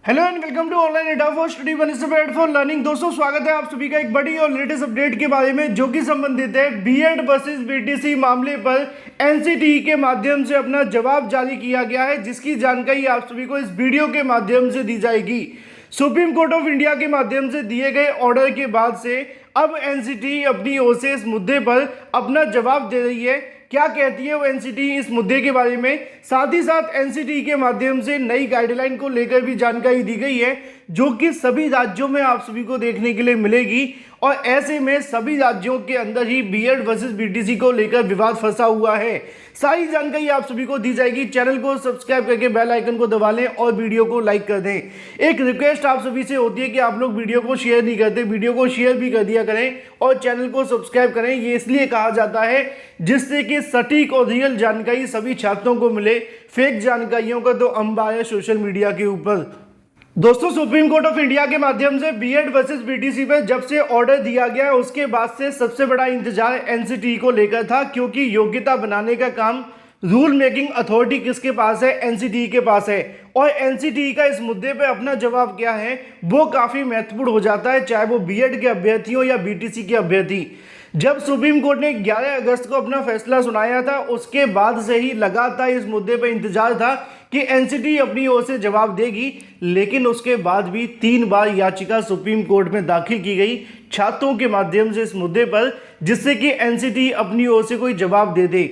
Hello and welcome to online Adda for study one step for learning. दोस्तों स्वागत है आप सभी का एक बड़ी और लेटेस्ट अपडेट के बारे में जो कि संबंधित है बीएड वर्सेस बीटीसी मामले पर एनसीटीई के माध्यम से अपना जवाब जारी किया गया है, जिसकी जानकारी आप सभी को इस वीडियो के माध्यम से दी जाएगी। सुप्रीम कोर्ट ऑफ इंडिया के माध्यम से दिए गए ऑर्डर के बाद से अब एनसीटीई अपनी ओर से इस मुद्दे पर अपना जवाब दे रही है। क्या कहती है वो एनसीटीई इस मुद्दे के बारे में, साथ ही साथ एनसीटीई के माध्यम से नई गाइडलाइन को लेकर भी जानकारी दी गई है जो कि सभी राज्यों में आप सभी को देखने के लिए मिलेगी। और ऐसे में सभी राज्यों के अंदर ही बीएड वर्सेस बीटीसी को लेकर विवाद फंसा हुआ है। सारी जानकारी आप सभी को दी जाएगी। चैनल को सब्सक्राइब करके बेल आइकन को दबा लें और वीडियो को लाइक कर दें। एक रिक्वेस्ट आप सभी से होती है कि आप लोग वीडियो को शेयर नहीं करते, वीडियो को शेयर भी कर दिया करें और चैनल को सब्सक्राइब करें। ये इसलिए कहा जाता है जिससे कि सटीक और रियल जानकारी सभी छात्रों को मिले। फेक जानकारियों का तो अंबार है सोशल मीडिया के ऊपर। दोस्तों सुप्रीम कोर्ट ऑफ इंडिया के माध्यम से बीएड वर्सेस बीटीसी पर जब से ऑर्डर दिया गया है उसके बाद से सबसे बड़ा इंतजार एनसीटीई को लेकर था, क्योंकि योग्यता बनाने का काम रूल मेकिंग अथॉरिटी किसके पास है? एनसीटीई के पास है। और एनसीटीई का इस मुद्दे पे अपना जवाब क्या है वो काफी महत्वपूर्ण हो जाता है, चाहे वो बीएड के अभ्यर्थी हो या बीटीसी के अभ्यर्थी। जब सुप्रीम कोर्ट ने 11 अगस्त को अपना फैसला सुनाया था उसके बाद से ही लगातार इस मुद्दे पर इंतजार था कि एनसीटीई अपनी ओर से जवाब देगी, लेकिन उसके बाद भी 3 बार याचिका सुप्रीम कोर्ट में दाखिल की गई छात्रों के माध्यम से इस मुद्दे पर, जिससे कि एनसीटीई अपनी ओर से कोई जवाब दे दे।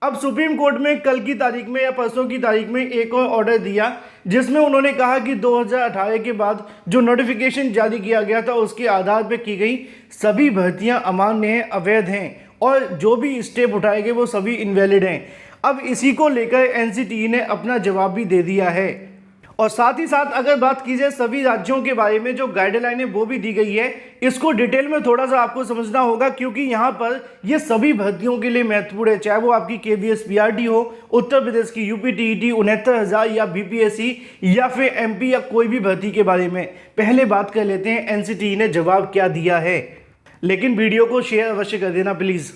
अब सुप्रीम कोर्ट में कल की तारीख में या परसों की तारीख में एक और ऑर्डर दिया जिसमें उन्होंने कहा कि 2018 के बाद जो नोटिफिकेशन जारी किया गया था उसके आधार पर की गई सभी भर्तियां अमान्य हैं, अवैध हैं और जो भी स्टेप उठाए गए वो सभी इनवैलिड हैं। अब इसी को लेकर एनसीटीई ने अपना जवाब भी दे दिया है। और साथ ही साथ अगर बात की जाए सभी राज्यों के बारे में जो गाइडलाइनें वो भी दी गई है, इसको डिटेल में थोड़ा सा आपको समझना होगा, क्योंकि यहाँ पर ये सभी भर्तियों के लिए महत्वपूर्ण है, चाहे वो आपकी केवीएस पीआरटी हो, उत्तर प्रदेश की यूपी टीईटी 69,000 या बीपीएससी या फिर एमपी या कोई भी भर्ती के बारे में। पहले बात कर लेते हैं एनसीटीई ने जवाब क्या दिया है, लेकिन वीडियो को शेयर अवश्य कर देना प्लीज़।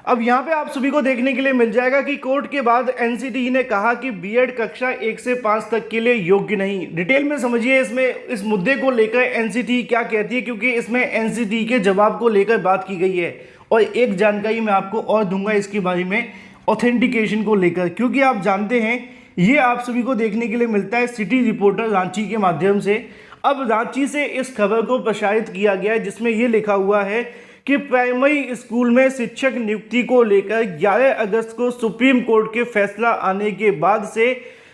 अब यहाँ पे आप सभी को देखने के लिए मिल जाएगा कि कोर्ट के बाद एनसीटीई ने कहा कि बीएड कक्षा 1 से 5 तक के लिए योग्य नहीं। डिटेल में समझिए इसमें इस मुद्दे को लेकर एनसीटीई क्या कहती है, क्योंकि इसमें एनसीटीई के जवाब को लेकर बात की गई है। और एक जानकारी मैं आपको और दूंगा इसके बारे में, ऑथेंटिकेशन को लेकर, क्योंकि आप जानते हैं ये आप सभी को देखने के लिए मिलता है सिटी रिपोर्टर रांची के माध्यम से। अब रांची से इस खबर को प्रसारित किया गया है जिसमें यह लिखा हुआ है कि प्राइमरी स्कूल में शिक्षक नियुक्ति को लेकर 11 अगस्त को सुप्रीम कोर्ट के फैसला आने के बाद से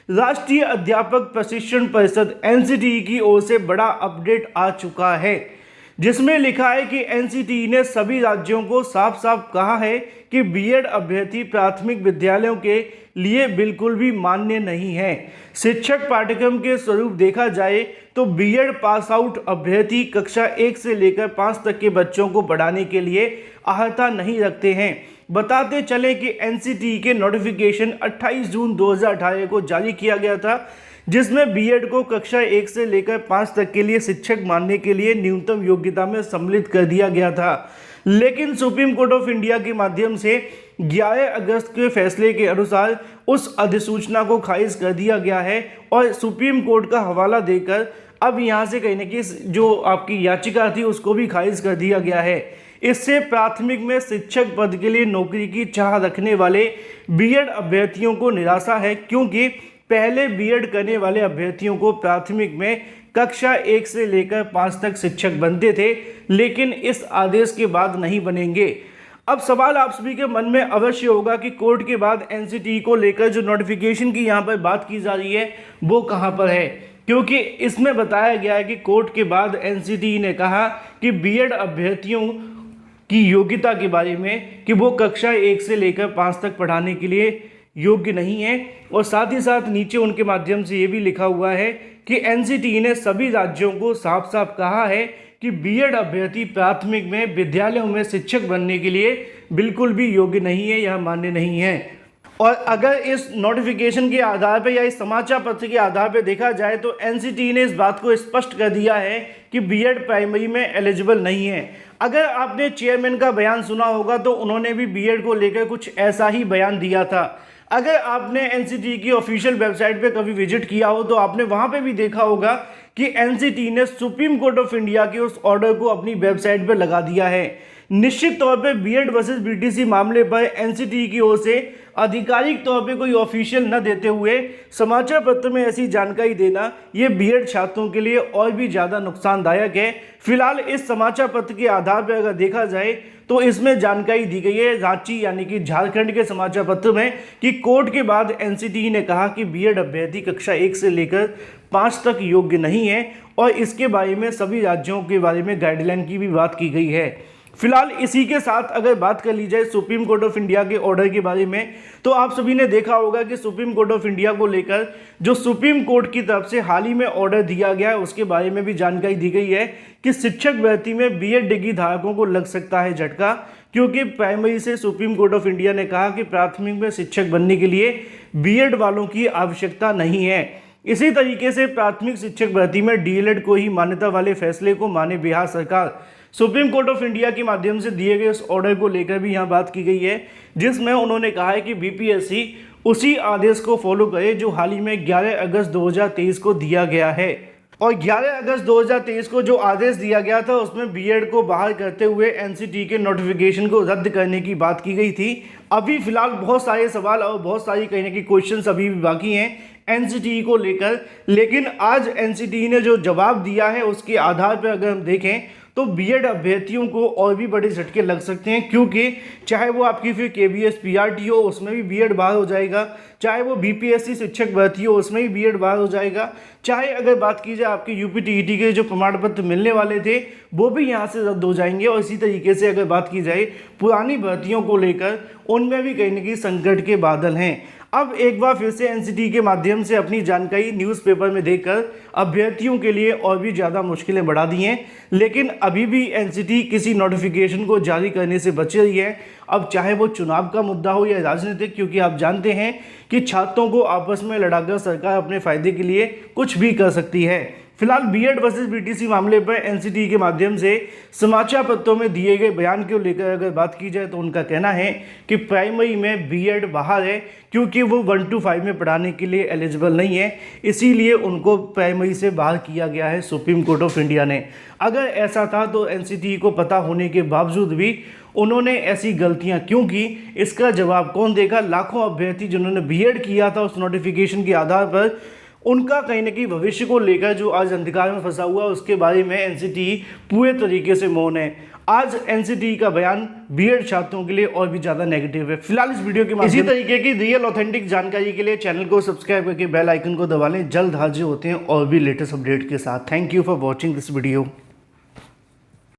राष्ट्रीय अध्यापक प्रशिक्षण परिषद एनसीटीई की ओर से बड़ा अपडेट आ चुका है, जिसमें लिखा है कि एनसीटीई ने सभी राज्यों को साफ साफ कहा है कि बीएड अभ्यर्थी प्राथमिक विद्यालयों के लिए बिल्कुल भी मान्य नहीं है। शिक्षक पाठ्यक्रम के स्वरूप देखा जाए तो बीएड पास आउट अभ्यर्थी कक्षा 1 से लेकर 5 तक के बच्चों को पढ़ाने के लिए अर्हता नहीं रखते हैं। बताते चले कि एनसीटीई के नोटिफिकेशन 28 जून 2018 को जारी किया गया था, जिसमें बीएड को कक्षा 1 से लेकर 5 तक के लिए शिक्षक मानने के लिए न्यूनतम योग्यता में सम्मिलित कर दिया गया था। लेकिन सुप्रीम कोर्ट ऑफ इंडिया के माध्यम से 11 अगस्त के फैसले के अनुसार उस अधिसूचना को खारिज कर दिया गया है और सुप्रीम कोर्ट का हवाला देकर अब यहाँ से कहीं ना कहीं जो आपकी याचिका थी उसको भी खारिज कर दिया गया है। इससे प्राथमिक में शिक्षक पद के लिए नौकरी की चाह रखने वाले बीएड अभ्यर्थियों को निराशा है, क्योंकि पहले बीएड करने वाले अभ्यर्थियों को प्राथमिक में कक्षा 1 से लेकर 5 तक शिक्षक बनते थे, लेकिन इस आदेश के बाद नहीं बनेंगे। अब सवाल आप सभी के मन में अवश्य होगा कि कोर्ट के बाद एनसीटीई को लेकर जो नोटिफिकेशन की यहाँ पर बात की जा रही है वो कहाँ पर है, क्योंकि इसमें बताया गया है कि कोर्ट के बाद एनसीटीई ने कहा कि बीएड अभ्यर्थियों की योग्यता के बारे में कि वो कक्षा 1 से लेकर 5 तक पढ़ाने के लिए योग्य नहीं है। और साथ ही साथ नीचे उनके माध्यम से ये भी लिखा हुआ है कि एनसीटीई ने सभी राज्यों को साफ साफ कहा है कि बीएड अभ्यर्थी प्राथमिक में विद्यालयों में शिक्षक बनने के लिए बिल्कुल भी योग्य नहीं है, यह मान्य नहीं है। और अगर इस नोटिफिकेशन के आधार पर या इस समाचार पत्र के आधार पर देखा जाए तो एनसीटीई ने इस बात को स्पष्ट कर दिया है कि बीएड प्राइमरी में एलिजिबल नहीं है। अगर आपने चेयरमैन का बयान सुना होगा तो उन्होंने भी बीएड को लेकर कुछ ऐसा ही बयान दिया था। अगर आपने एनसीटीई की ऑफिशियल वेबसाइट पे कभी विजिट किया हो तो आपने वहाँ पे भी देखा होगा कि एनसीटी ने सुप्रीम कोर्ट ऑफ इंडिया के उस ऑर्डर को अपनी वेबसाइट पर लगा दिया है। निश्चित तौर पे बीएड वर्सेस बीटीसी मामले पर एनसीटी की ओर से आधिकारिक तौर पे कोई ऑफिशियल न देते हुए समाचार पत्र में ऐसी जानकारी देना ये बीएड छात्रों के लिए और भी ज़्यादा नुकसानदायक है। फिलहाल इस समाचार पत्र के आधार पर अगर देखा जाए तो इसमें जानकारी दी गई है रांची यानी कि झारखंड के समाचार पत्र में कि कोर्ट के बाद एनसीटी ने कहा कि बीएड अभ्यर्थी कक्षा 1 से लेकर 5 तक योग्य नहीं है और इसके बारे में सभी राज्यों के बारे में गाइडलाइन की भी बात की गई है। फिलहाल इसी के साथ अगर बात कर ली जाए सुप्रीम कोर्ट ऑफ इंडिया के ऑर्डर के बारे में, तो आप सभी ने देखा होगा कि सुप्रीम कोर्ट ऑफ इंडिया को लेकर जो सुप्रीम कोर्ट की तरफ से हाल ही में ऑर्डर दिया गया है उसके बारे में भी जानकारी दी गई है कि शिक्षक भर्ती में बीएड डिग्री धारकों को लग सकता है झटका, क्योंकि प्राइमरी से सुप्रीम कोर्ट ऑफ इंडिया ने कहा कि प्राथमिक में शिक्षक बनने के लिए बीएड वालों की आवश्यकता नहीं है। इसी तरीके से प्राथमिक शिक्षक भर्ती में डीएलएड को ही मान्यता वाले फैसले को माने बिहार सरकार। सुप्रीम कोर्ट ऑफ इंडिया के माध्यम से दिए गए उस ऑर्डर को लेकर भी यहाँ बात की गई है, जिसमें उन्होंने कहा है कि बीपीएससी उसी आदेश को फॉलो करे जो हाल ही में 11 अगस्त 2023 को दिया गया है। और 11 अगस्त 2023 को जो आदेश दिया गया था उसमें बीएड को बहाल करते हुए एनसीटी के नोटिफिकेशन को रद्द करने की बात की गई थी। अभी फिलहाल बहुत सारे सवाल और बहुत सारी कहने की क्वेश्चंस अभी भी बाकी हैं एनसीटी को लेकर, लेकिन आज एनसीटी ने जो जवाब दिया है उसके आधार पर अगर हम देखें तो बीएड अभ्यर्थियों को और भी बड़े झटके लग सकते हैं, क्योंकि चाहे वो आपकी फिर केबीएस पीआरटी हो उसमें भी बीएड बाहर हो जाएगा, चाहे वो बीपीएससी शिक्षक भर्ती हो उसमें भी बीएड बाहर हो जाएगा, चाहे अगर बात की जाए आपके यूपीटीईटी के जो प्रमाण पत्र मिलने वाले थे वो भी यहाँ से रद्द हो जाएंगे। और इसी तरीके से अगर बात की जाए पुरानी भर्तियों को लेकर उनमें भी कहीं ना कहीं संकट के बादल हैं। अब एक बार फिर से एनसीटी के माध्यम से अपनी जानकारी न्यूज़पेपर में देकर अभ्यर्थियों के लिए और भी ज़्यादा मुश्किलें बढ़ा दी हैं, लेकिन अभी भी एनसीटी किसी नोटिफिकेशन को जारी करने से बच रही है। अब चाहे वो चुनाव का मुद्दा हो या राजनीतिक, क्योंकि आप जानते हैं कि छात्रों को आपस में लड़ाकर सरकार अपने फायदे के लिए कुछ भी कर सकती है। फिलहाल बीएड वर्सेस बीटीसी मामले पर एनसीटी के माध्यम से समाचार पत्रों में दिए गए बयान को लेकर अगर बात की जाए तो उनका कहना है कि प्राइमरी में बीएड बाहर है क्योंकि वो 1 to 5 में पढ़ाने के लिए एलिजिबल नहीं है, इसीलिए उनको प्राइमरी से बाहर किया गया है सुप्रीम कोर्ट ऑफ इंडिया ने। अगर ऐसा था तो एनसीटी को पता होने के बावजूद भी उन्होंने ऐसी गलतियां क्यों की, इसका जवाब कौन देगा। लाखों अभ्यर्थी जिन्होंने बीएड किया था उस नोटिफिकेशन के आधार पर, उनका कहीं ना कहीं भविष्य को लेकर जो आज अंधकार में फंसा हुआ उसके बारे में एनसीटी पूरे तरीके से मौन है। आज एनसीटी का बयान बीएड छात्रों के लिए और भी ज़्यादा नेगेटिव है। फिलहाल इस वीडियो के माध्यम इसी तरीके की रियल ऑथेंटिक जानकारी के लिए चैनल को सब्सक्राइब करके बेल आइकन को दबा लें। जल्द हाजिर होते हैं और भी लेटेस्ट अपडेट के साथ। Thank you for watching this video.